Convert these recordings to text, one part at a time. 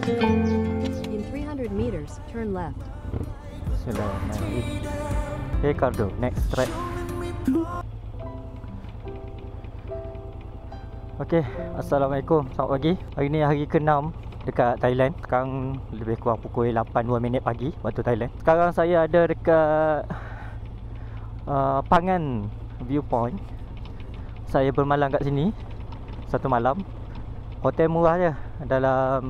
In 300 meters, turn left. Bismillahirrahmanirrahim. Okay, Cardo, next track. Okay, Assalamualaikum, selamat pagi. Hari ni hari ke-6 dekat Thailand. Sekarang lebih kurang pukul 8.02 pagi waktu Thailand. Sekarang saya ada dekat Pangan Viewpoint. Saya bermalam kat sini satu malam. Hotel murah je, dalam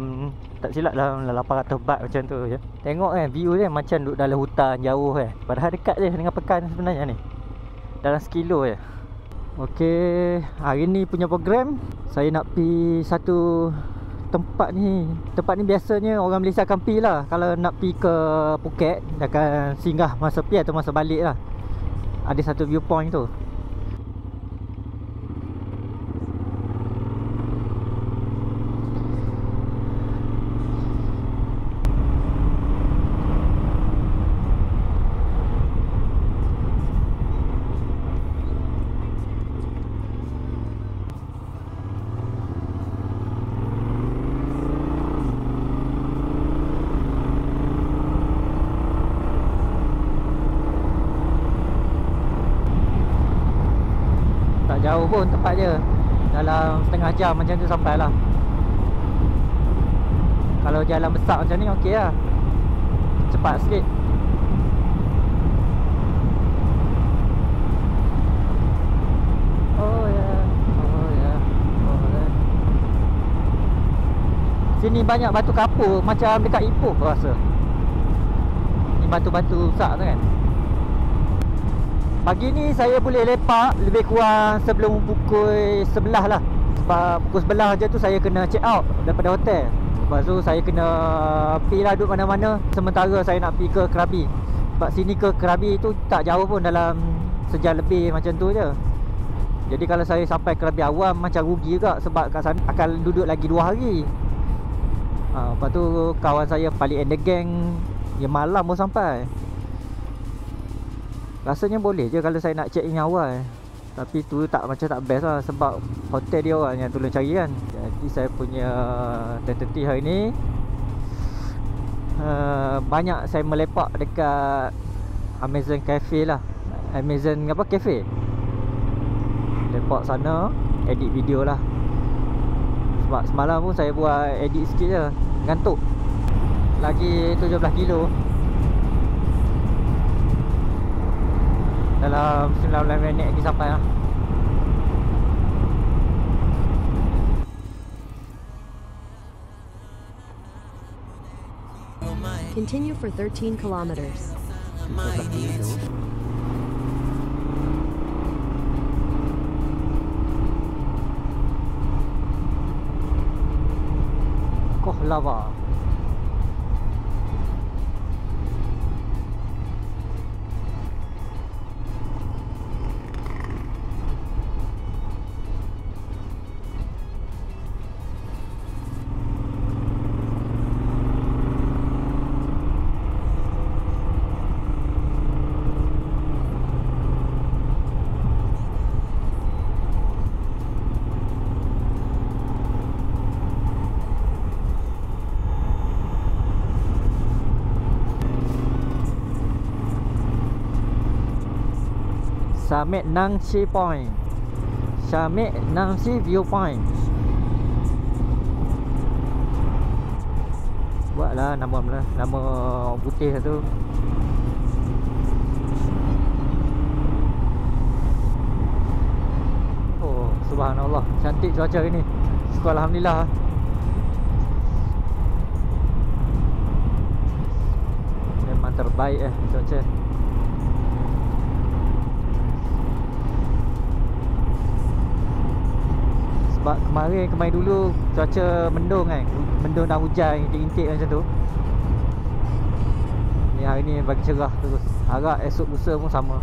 tak silap dalam 800 baht macam tu je. Tengok view dia macam duduk dalam hutan jauh padahal dekat je dengan pekan sebenarnya ni. Dalam 1 kilo je. Okey, hari ni punya program saya nak pergi satu tempat ni. Tempat ni biasanya orang Malaysia akan pergi lah. Kalau nak pergi ke Phuket, dia akan singgah masa pergi atau masa balik lah. Ada satu viewpoint tu. Jauh pun tempat je. Dalam setengah jam macam tu sampai lah. Kalau jalan besar macam ni okey lah, cepat sikit. Oh ya, oh ya, oh ya. Sini banyak batu kapur, macam dekat Ipoh aku rasa. Ni batu-batu besar tu kan. Pagi ni saya boleh lepak lebih kurang sebelum pukul 11 lah. Sebab pukul 11 je tu saya kena check out daripada hotel. Lepas tu saya kena pergi lah duduk mana-mana. Sementara saya nak pergi ke Krabi. Sebab sini ke Krabi tu tak jauh pun, dalam sejam lebih macam tu je. Jadi kalau saya sampai Krabi awam macam rugi juga, sebab kat sana akan duduk lagi 2 hari. Lepas tu kawan saya paling end the gang, dia malam pun sampai. Rasanya boleh je kalau saya nak check in awal. Tapi tu tak macam tak best lah, sebab hotel dia orang yang tolong cari kan. Jadi saya punya tentative hari ni banyak saya melepak dekat Amazon Cafe lah. Amazon apa cafe. Lepak sana, edit video lah. Sebab semalam pun saya buat edit sikit je, ngantuk. Lagi 17 kilo. Dalam 19 minit lagi sampai lah. Continue for 13 kilometers. Koh Lava. Summit Nang Si Point. Summit Nang Si Viewpoint. Buatlah nama putih tu. Oh, subhanallah, cantik cuaca hari ni. Syukur alhamdulillah. Memang terbaik cuaca. Sebab kemarin dulu cuaca mendung kan. Mendung dan hujan, intik-intik macam tu. Ni hari ni bagi cerah terus. Harap esok lusa pun sama.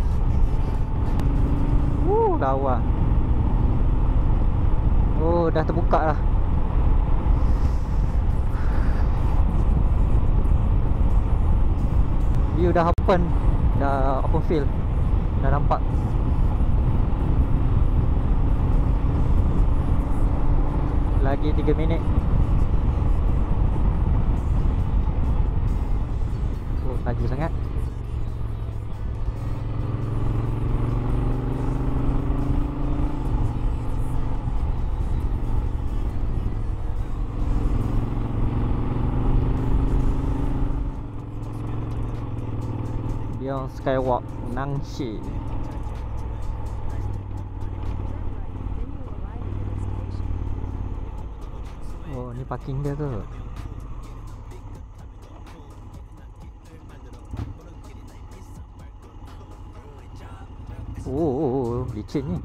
Lawa. Oh, dah terbuka lah. View dah open. Dah open field. Dah nampak. Lagi 3 minit. Bagus sangat. Beyond Skywalk Nangshi. Oh, ni parking dia ke? Oh, licin ni.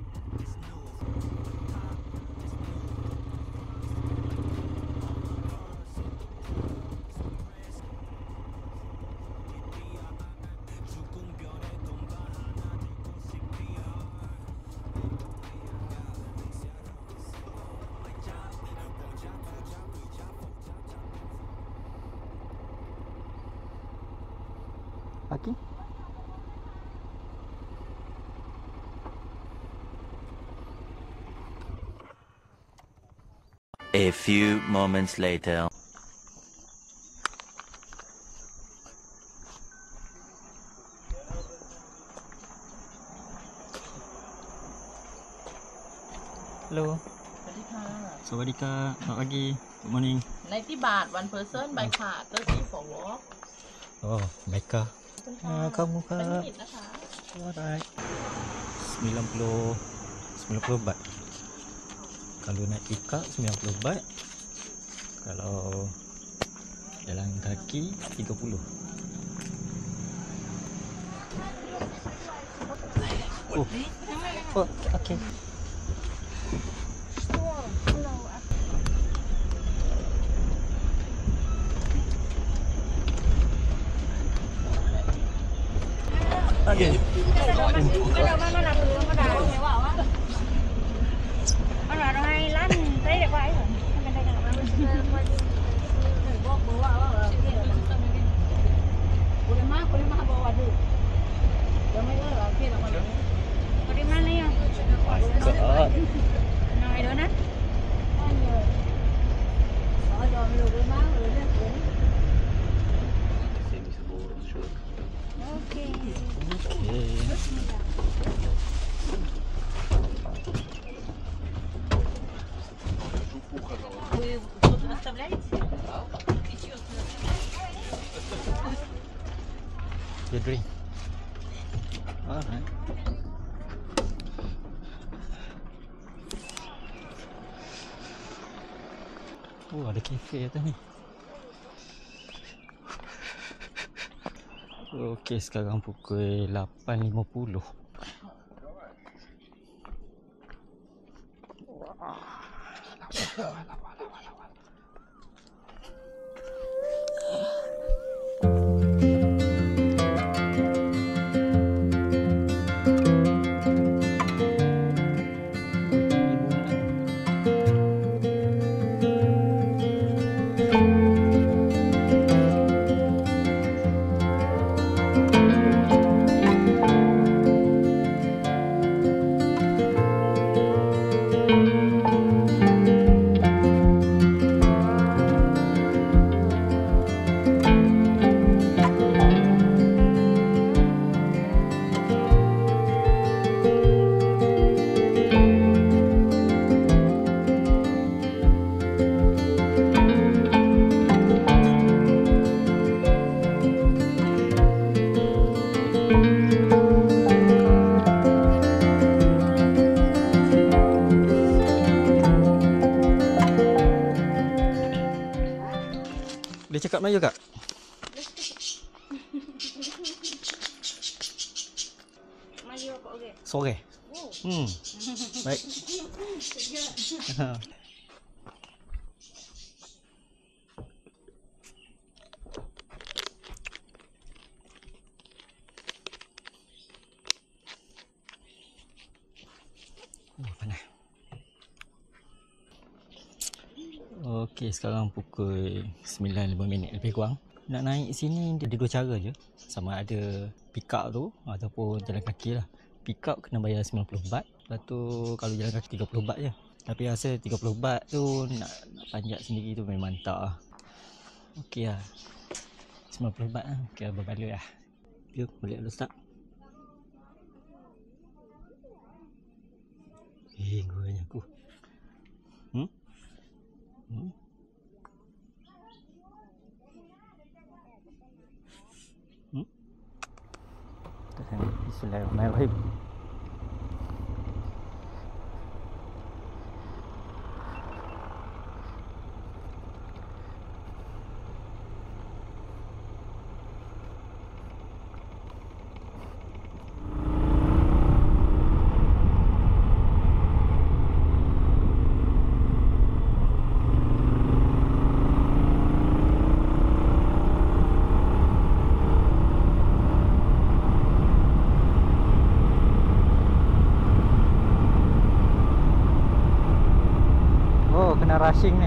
Parking. A few moments later. Hello. Sawadika. Selamat pagi. Good morning. 90 บาท one person by car 30 for walk Oh, Mecca. kamu เป็น kak. มิตรนะคะ Alright. 90 baht. Kalau naik pickup 90 baht. Kalau jalan kaki 30. Oh, okay. Okay. Your drink. Alright. Oh, ada kafe atas ni. Okey, sekarang pukul 8.50. Dia cakap Melayu kak? Melayu apa okey? Sore. Baik. Panas. Okey, sekarang pukul 9.05 lebih kurang. Nak naik sini dia ada dua cara je. Sama ada pick up tu ataupun jalan kaki lah. Pick up kena bayar 90 baht. Lepas tu kalau jalan kaki 30 baht je. Tapi rasa 30 baht tu nak panjat sendiri tu memang tak lah. Okey lah. 50 baht lah. Kira berbalik lah. Yuk, balik dulu start. Gorengnya aku. Bismillahirrahmanirrahim. Rushing ni.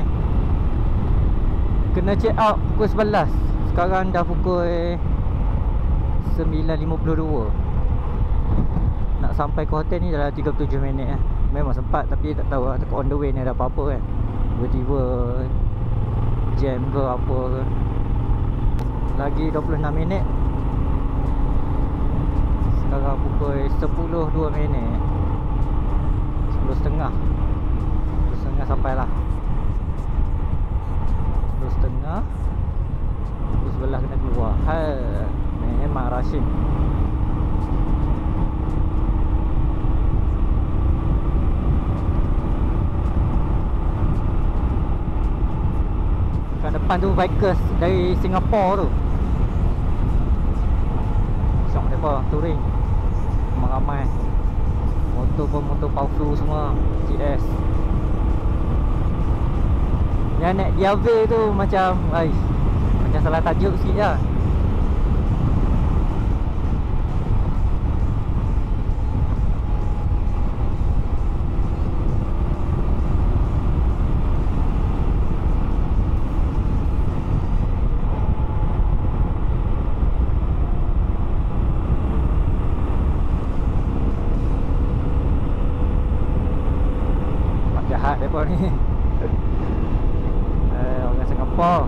Kena check out pukul 11. Sekarang dah pukul 9.52. Nak sampai ke hotel ni dalam 37 minit lah. Memang sempat tapi tak tahu lah on the way ni ada apa-apa kan. Tiba-tiba jam ke apa ke. Lagi 26 minit. Sekarang pukul 10.02 minit. 10.30 sampai lah. 10.30. Pukul 11 kena keluar. Memang rushing. Kat depan tu bikers dari Singapura tu. Syok mereka touring. Ramai-ramai. Motor pun motor palsu semua. GS. Yang naik Diave tu macam macam salah tajuk sikit lah. Mak jahat mereka ni. Orang Singapura.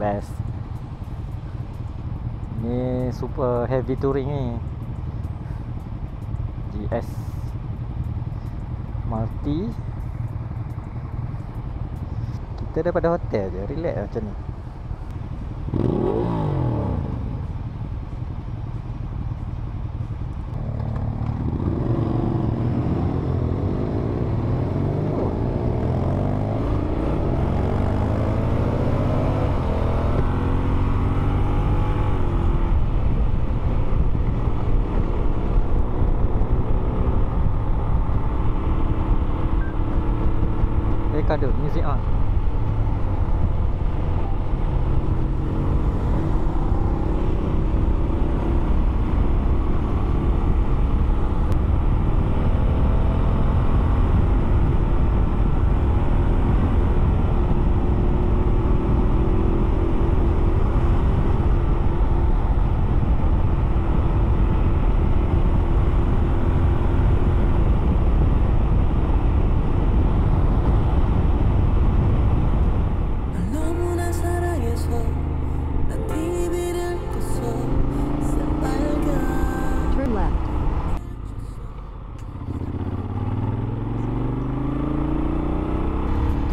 Best. Ni super heavy touring ni. GS Multi. Kita daripada hotel je, relax macam ni. Ada music on.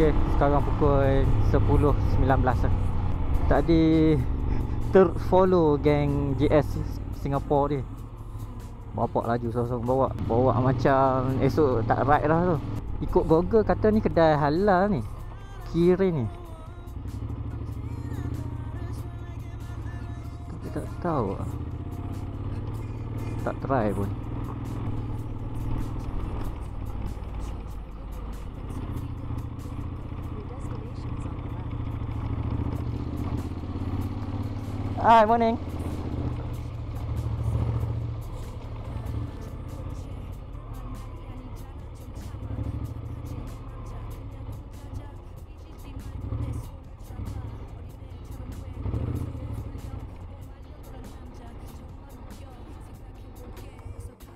Okey, sekarang pukul 10.19 lah. Tadi terfollow geng JS Singapore ni. Bapak laju sorang-sorang bawa macam esok tak ride lah tu. Ikut Google kata ni kedai halal ni, kiri ni. Tapi tak tahu lah. Tak try pun. Hi, morning.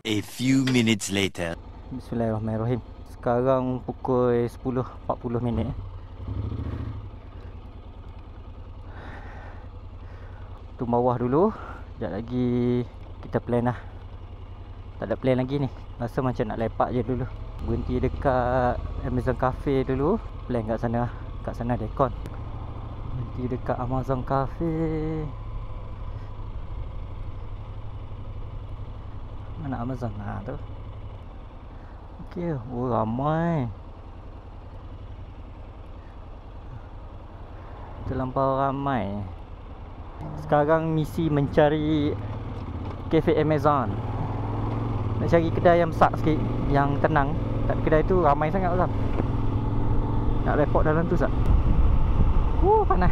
A few minutes later. Bismillahirrahmanirrahim. Sekarang pukul 10.40 minit. Tu bawah dulu. Sekejap lagi kita plan lah. Tak ada plan lagi ni. Rasa macam nak lepak je dulu. Berhenti dekat Amazon Cafe dulu. Plan kat sana lah. Kat sana ada aircon. Berhenti dekat Amazon Cafe. Mana Amazon lah tu. Okey, oh ramai. Terlampau ramai. Sekarang misi mencari Cafe Amazon. Nak cari kedai yang besar sikit, yang tenang. Tak, kedai tu ramai sangat lah. Nak report dalam tu tak? Panas.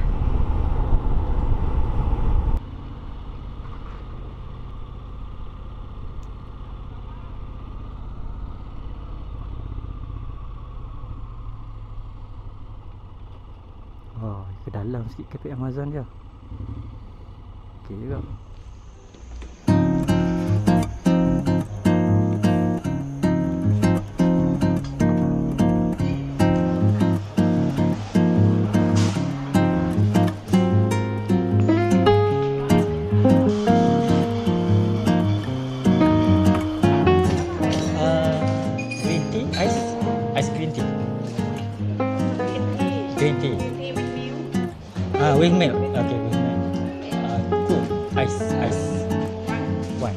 Oh, ke dalam sikit Cafe Amazon je. Okey juga. Green tea, ice green tea. Green tea. With milk. Okay, with milk. Cool. Ice. One.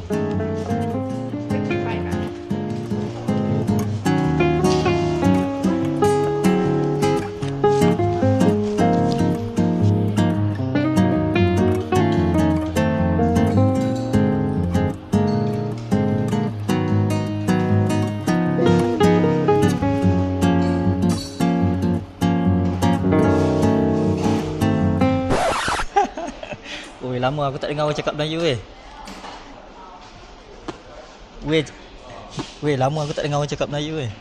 Oi, lama aku tak dengar orang cakap Melayu weh. Weh, lama aku tak dengar orang cakap Melayu weh.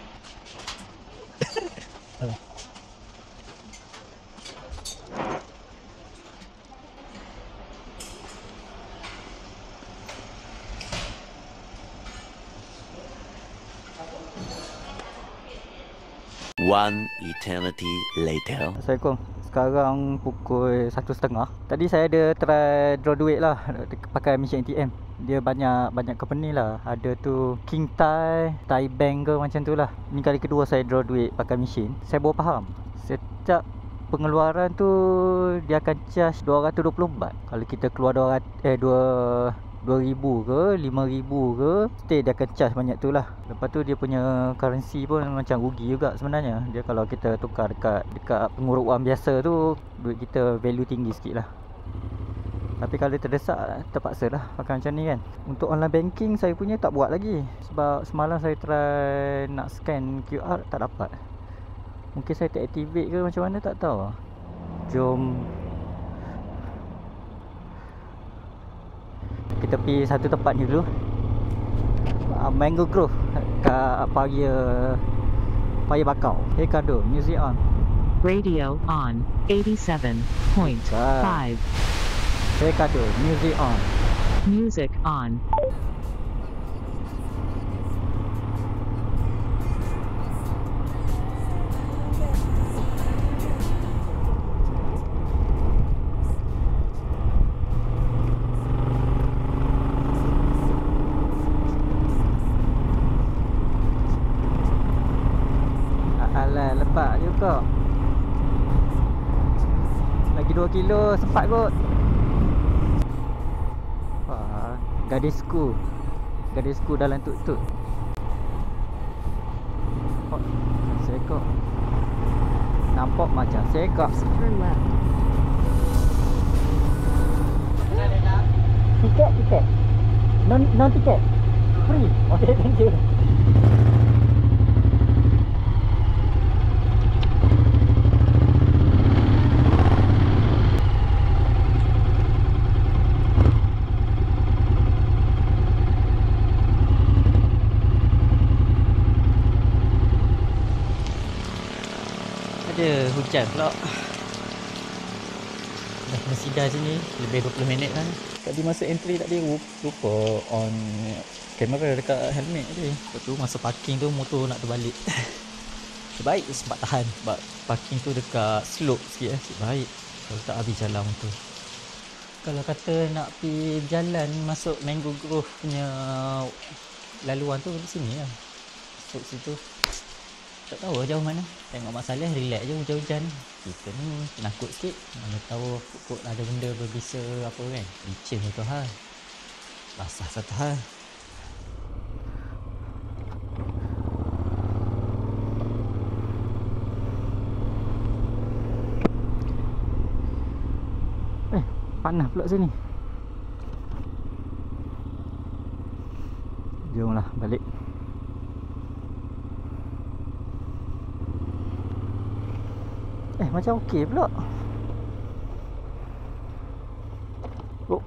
One eternity later. Assalamualaikum. Sekarang pukul 1.30. Tadi saya ada try draw duit lah pakai mesin ATM. Dia banyak company lah. Ada tu King Thai, Thai Bank ke macam tu lah. Ni kali kedua saya draw duit pakai mesin. Saya baru faham, setiap pengeluaran tu dia akan charge 220 baht. Kalau kita keluar 2,000 ke 5,000 ke, stay dia akan charge banyak tu lah. Lepas tu dia punya currency pun macam rugi juga sebenarnya. Dia kalau kita tukar dekat pengurus wang biasa tu, duit kita value tinggi sikit lah. Tapi kalau terdesak, terpaksa lah pakai macam ni kan. Untuk online banking saya punya tak buat lagi. Sebab semalam saya try nak scan QR, tak dapat. Mungkin saya tak activate ke macam mana, tak tahu. Jom kita pergi satu tempat ni dulu, Mango Grove kat Paya Bakau. Hey Kado, music on. Radio on 87.5. Hey Kado, music on. Music on. Alah, lepak juga. Lagi 2 kilo sempat kot. Wah, gadisku dalam tuk-tuk. Oh, seekor. Nampak macam seekor. Turn left. Tiket. Non tiket. Free. Okay, thank you. Ada hujan pula. Dah kena sidar sini lebih 20 minit kan. Tadi masa entry tadi lupa on kamera dekat helmet tadi. Lepas tu masa parking tu motor nak terbalik. Sebaik sempat tahan sebab parking tu dekat slope sikit Sebaik kalau tak habis jalan motor. Kalau kata nak pergi jalan masuk Mango Grove punya laluan tu di sini lah. Masuk situ. Tak tahu jauh mana. Tengok Mak Saleh relax je hujan-hujan. Kita ni penakut sikit. Mana tahu kot ada benda berbisa apa kan. Licin satu hal. Basah satu hal. Panas pula sini. Jomlah balik. Macam okey pula. Oh.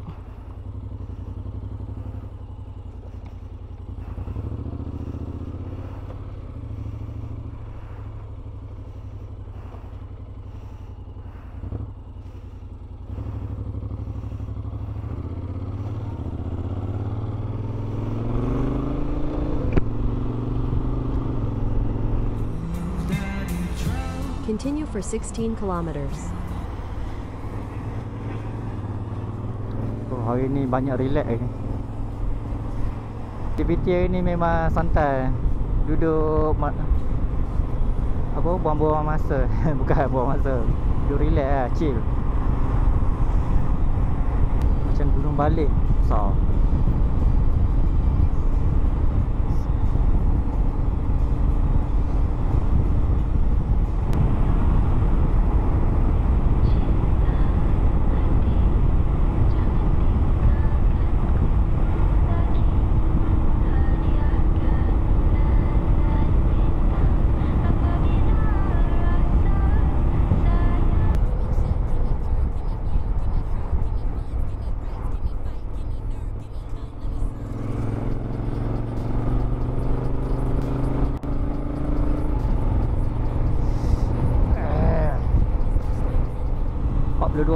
Continue for 16 kilometers. Oh, hari ni banyak relax ni. Aktiviti hari ni memang santai. Duduk buang-buang masa. Bukan buang masa. Duduk relax lah, chill. Macam Gunung Balik. So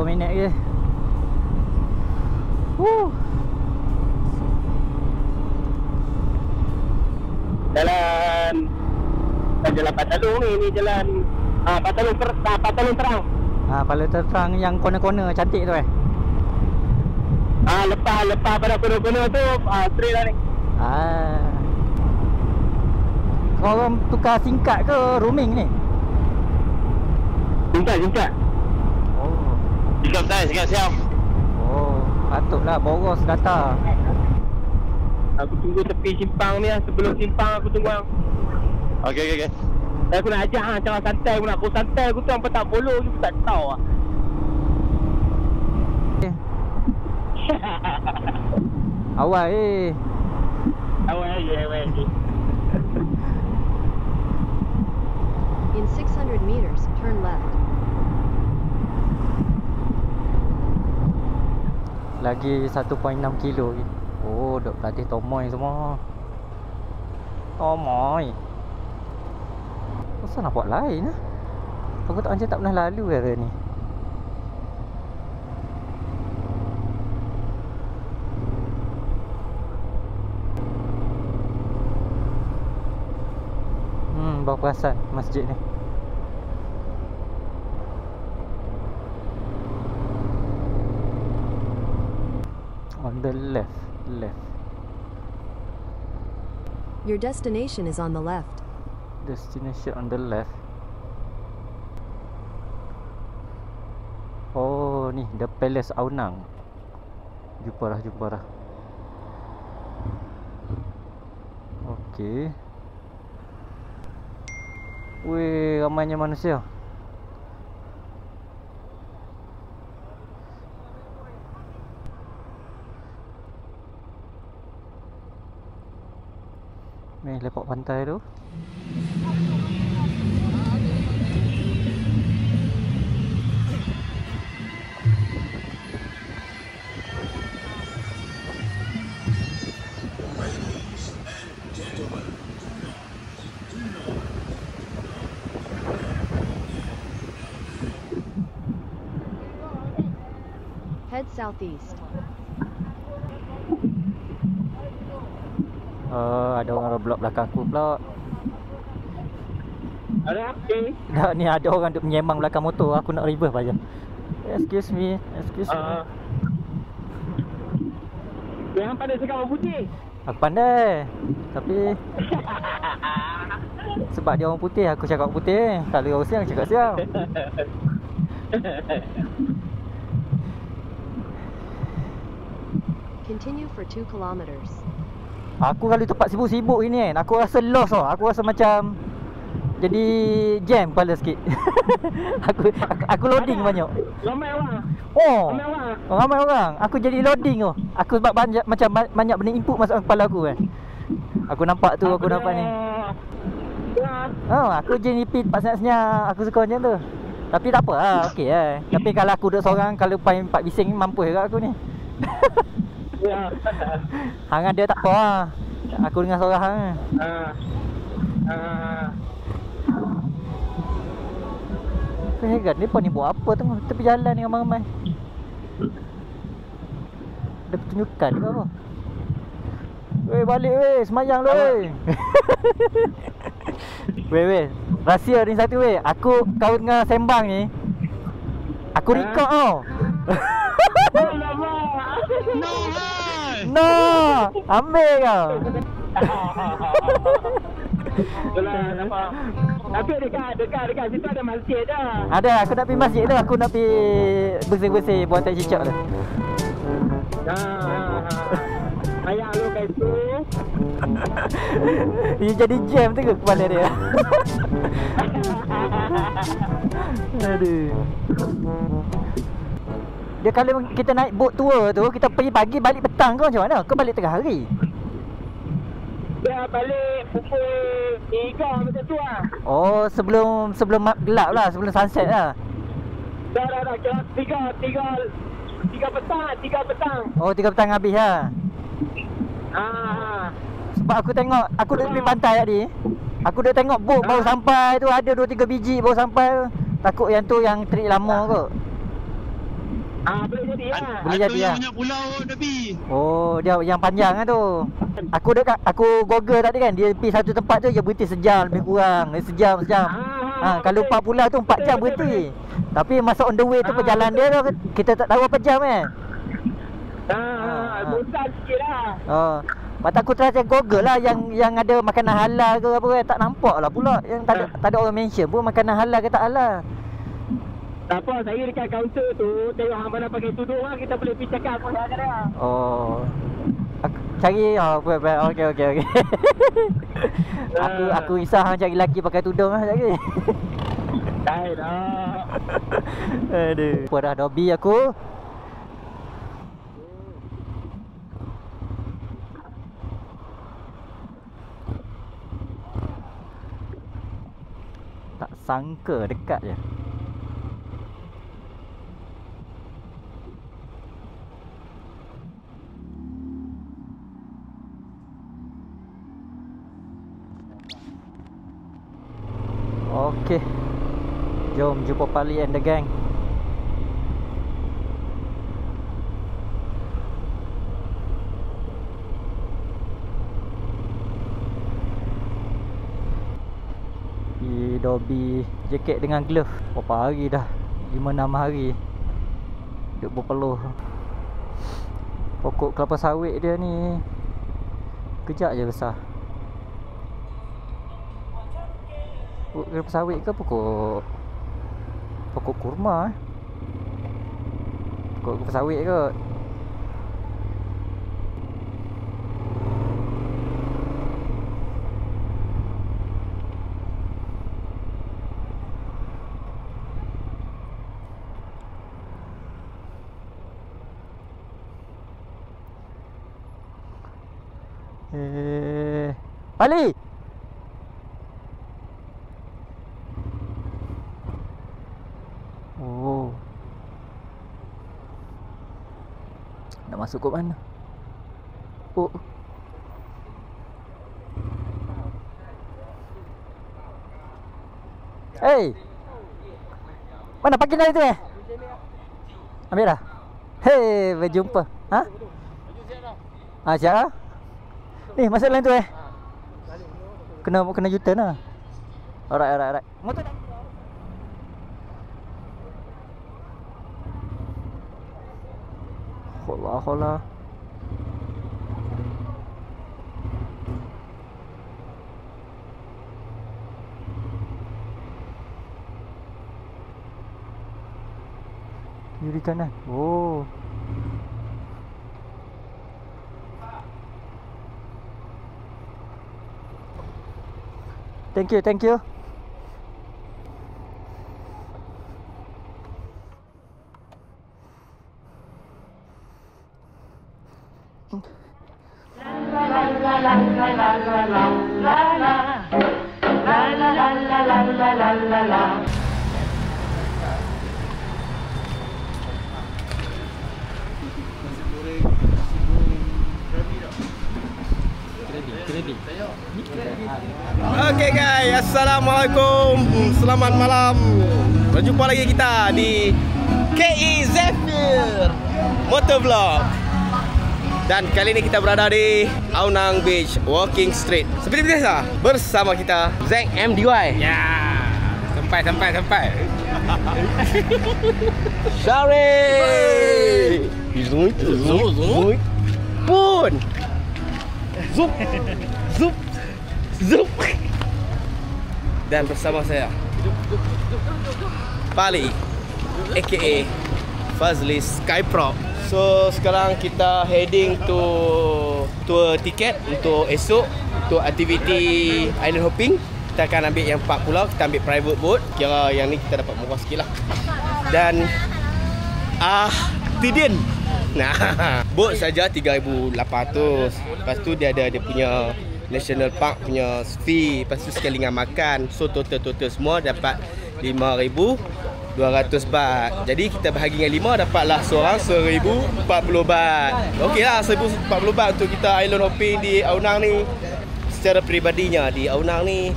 minit je. Jalan Patalung ni jalan Patalung terang. Paling terang yang corner-corner cantik tu Lepas pada corner-corner tu straight lah ni. Korang tukar singkat ke roaming ni? Singkat. Singkat siap. Oh, patutlah boros data. Aku tunggu tepi simpang ni lah. Sebelum simpang aku tunggu hang. Okey. Aku nak ajak hang cara santai. Aku nak go santai. Aku tu hampa tak follow. Aku tak tahu lah. Awal Awal. In 600 meters, turn left. Lagi 1.6 kilo lagi. Oh, duk pelatih tomoy semua. Tomoy. Kenapa nak buat lain lah? Aku tak pernah lalu area ni. Baru perasan masjid ni. On the left. Your destination is on the left. Destination on the left. Oh, ni, The Palace Aonang. Jumpa dah. Okey. Weh, ramainya manusia. Ni lepak pantai tu. Head southeast. Ada orang roadblock belakang aku pula. Ada apa? Dah ni ada orang duk menyembang belakang motor. Aku nak reverse aja. Excuse me. Yang pandai cakap orang putih. Aku pandai. Tapi sebab dia orang putih, aku cakap putih. Kalau orang siang, cakap siang. Continue for 2 kilometers. Aku kalau tempat sibuk-sibuk ini kan, aku rasa lost tau. Aku rasa macam jadi jam kepala sikit. aku loading banyak. Ramai orang. Oh, Ramai orang. ramai orang. Aku jadi loading tu. Aku sebab banyak benda input masuk kepala aku kan. Aku nampak tu, aku nampak ni. Aku je nipit pasal senyap. Aku suka macam tu. Tapi tak apa lah, okey lah. Tapi kalau aku duduk seorang, kalau paling 4 bising mampu juga aku ni. Hang ada tak apa lah. Aku dengan seorang hang. Aku heran, mereka ni buat apa tengah tepi jalan ni ramai-ramai. Ada pertunjukan ke apa? Weh, balik weh, semayang lu weh. Weh, rahsia ni satu weh. Kau tengah sembang ni, aku record tau. No, ambil kau. Itulah nampak. Tapi dekat situ ada masjid dah. Ada, aku nak pergi masjid tu. Aku nak pergi bersih-bersih buat tak cicak tu. Ayah lu kat situ. Dia jadi jam tu ke kepala dia. Aduh. Dia kalau kita naik boat tour tu, kita pergi pagi balik petang ke macam mana? Ke balik tengah hari? Dia balik pukul 3 macam tu lah. Oh, sebelum gelap lah, sebelum sunset lah. Dah kira 3 petang. Oh, 3 petang habis lah. Sebab aku tengok, aku duduk tepi pantai tadi. Aku duduk tengok boat baru sampai tu, ada 2-3 biji baru sampai. Takut yang tu yang trip lama kot. Boleh jadi lah. Boleh jadi lah. Banyak pulau Nabi. Oh, dia yang panjang lah tu. Aku Google tadi kan, dia pergi satu tempat tu dia berhenti sejam lebih kurang. Sejam. Kalau 4 pulau tu 4 jam berhenti. Tapi masa on the way tu perjalanan dia tu kita tak tahu apa jam kan. Bosan sikit lah. Mata aku try Google lah yang ada makanan halal ke apa kan, tak nampak lah pula. Yang tak ada orang mention pun makanan halal ke tak halal. Tak apa, saya dekat kaunter tu. Tengok hang mana pakai tudung lah, kita boleh pergi cakap apa yang ada. Oh, aku cari. Okey. Aku risau hang cari lelaki pakai tudung lah lagi. Tak dah. Aduh. Apa dah Dobby aku? Tak sangka dekat je. Okey. Jom jumpa Pali and the gang. Dobby jaket dengan glove. Berapa hari dah? 5-6 hari duk berpeluh. Pokok kelapa sawit dia ni kejap je besar. Pokok kelapa sawit ke pokok kurma Kot pesawit kot. Ali! Oh. Nak masuk ke mana? Oh. Hey! Mana parking dah itu Ambil dah? Hey, berjumpa. Ha? Ah, siap lah. Ni, masuk lain tu Kena U-turn lah. Alright. Motor dah. Hola. Kiri kanan. Oh. Thank you. Okay guys, Assalamualaikum. Selamat malam. Berjumpa lagi kita di KE Zephyr Motovlog. Dan kali ini kita berada di Aonang Beach Walking Street. Seperti biasa, bersama kita Zack MDY. Ya, sampai. Syarif. Zoom. Pun. Zup. Dan bersama saya Pali aka Fazli Skyprop. So sekarang kita heading to tour tiket untuk esok, untuk aktiviti island hopping. Kita akan ambil yang 4 pulau, kita ambil private boat. Kira yang ni kita dapat murah sikit lah. Dan Tidin. Nah, boat saja 3,800. Lepas tu dia ada dia punya National Park punya fee. Lepas tu sekali dengan makan. So total semua dapat 5,200 baht. Jadi kita bahagi dengan 5, dapatlah seorang 1,040 baht. Okey lah, 1,040 baht untuk kita island hopping di Aonang ni. Secara peribadinya di Aonang ni,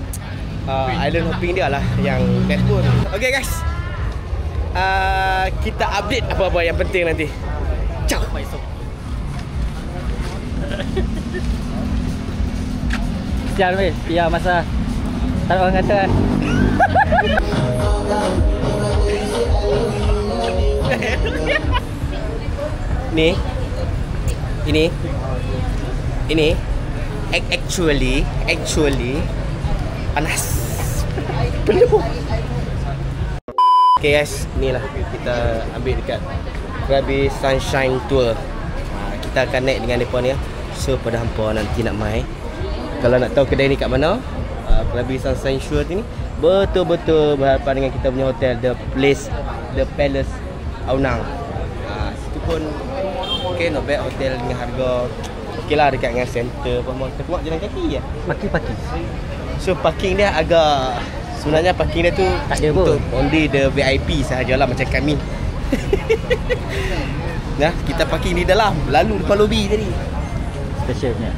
island hopping dia lah yang best pun. Okey guys, kita update apa-apa yang penting nanti. Ciao. Siap weh, biar masa tak orang kata Ini actually panas. Penuh. Okay guys, inilah kita ambil dekat Krabi Sunshine Tour. Kita akan naik dengan depa ni. So pada hampa nanti nak mai, kalau nak tahu kedai ni kat mana, Krabi Sunshine Tour ni betul-betul berhadapan dengan kita punya hotel, The Palace Aonang. Situ pun okay, not bad hotel dengan harga okey lah, dekat dengan center apa semua. Kita keluar jalan kaki je. Parking. So parking dia agak, sebenarnya parking dia tu tak ada untuk only the VIP sahajalah macam kami. Nah, kita parking di dalam, lalu depan lobi tadi. Specialnya.